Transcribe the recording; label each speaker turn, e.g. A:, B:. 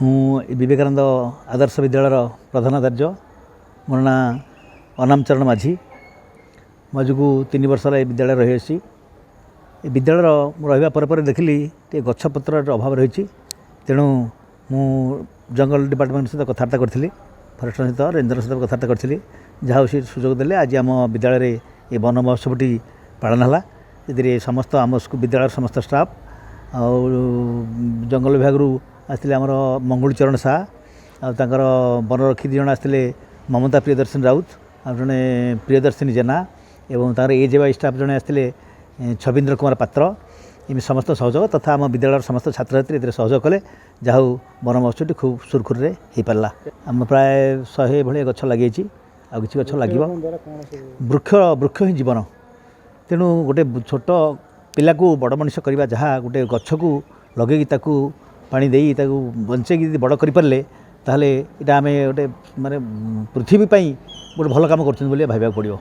A: ମୁଁ ବିବେକାନନ୍ଦ ଆଦର୍ଶ ବିଦ୍ୟାଳୟର ପ୍ରଧାନାଚାର୍ଯ୍ୟ। ମୋର ନାଁ ଅନାମ ଚରଣ ମାଝୀ। ମୁଁ ଆଜକୁ 3 ବର୍ଷ ହେଲା ଏ ବିଦ୍ୟାଳୟରେ ରହିଆସିଛି। ଏ ବିଦ୍ୟାଳୟର ମୁଁ ରହିବା ପରେ ଦେଖିଲି ଟିକେ ଗଛପତ୍ରର ଅଭାବ ରହିଛି। ତେଣୁ ମୁଁ ଜଙ୍ଗଲ ଡିପାର୍ଟମେଣ୍ଟ ସହିତ କଥାବାର୍ତ୍ତା କରିଥିଲି, ଫରେଷ୍ଟର ସହିତ, ରେଞ୍ଜର ସହିତ କଥାବାର୍ତ୍ତା କରିଥିଲି। ଯାହା ହଉ ସେ ସୁଯୋଗ ଦେଲେ ଆଜି ଆମ ବିଦ୍ୟାଳୟରେ ଏ ବନ ମହୋତ୍ସବଟି ପାଳନ ହେଲା। ଏଥିରେ ସମସ୍ତ ଆମ ବିଦ୍ୟାଳୟର ସମସ୍ତ ଷ୍ଟାଫ୍ ଆଉ ଜଙ୍ଗଲ ବିଭାଗରୁ ଆସିଥିଲେ ଆମର ମଙ୍ଗୁଳି ଚରଣ ସାହା, ଆଉ ତାଙ୍କର ବନରକ୍ଷୀ 2 ଜଣ ଆସିଥିଲେ, ମମତା ପ୍ରିୟଦର୍ଶିନୀ ରାଉତ ଆଉ ଜଣେ ପ୍ରିୟଦର୍ଶିନୀ ଜେନା, ଏବଂ ତାଙ୍କର AJY ଷ୍ଟାଫ୍ ଜଣେ ଆସିଥିଲେ ଛବିନ୍ଦ୍ର କୁମାର ପାତ୍ର। ଏମିତି ସମସ୍ତ ସହଯୋଗ ତଥା ଆମ ବିଦ୍ୟାଳୟର ସମସ୍ତ ଛାତ୍ରଛାତ୍ରୀ ଏଥିରେ ସହଯୋଗ କଲେ। ଯାହା ହଉ ବନ ମହୋତ୍ସବଟି ଖୁବ୍ ସୁରୁଖୁରୁରେ ହୋଇପାରିଲା। ଆମ ପ୍ରାୟ 100 ଭଳିଆ ଗଛ ଲାଗିଯାଇଛି, ଆଉ କିଛି ଗଛ ଲାଗିବ। ବୃକ୍ଷ ହିଁ ଜୀବନ। ତେଣୁ ଗୋଟେ ଛୋଟ ପିଲାକୁ ବଡ଼ ମଣିଷ କରିବା, ଯାହା ଗୋଟେ ଗଛକୁ ଲଗେଇକି ତାକୁ ପାଣି ଦେଇ ତାକୁ ବଞ୍ଚେଇକି ଯଦି ବଡ଼ କରିପାରିଲେ, ତାହେଲେ ଏଇଟା ଆମେ ଗୋଟେ ମାନେ ପୃଥିବୀ ପାଇଁ ଗୋଟେ ଭଲ କାମ କରୁଛନ୍ତି ବୋଲି ଭାବିବାକୁ ପଡ଼ିବ।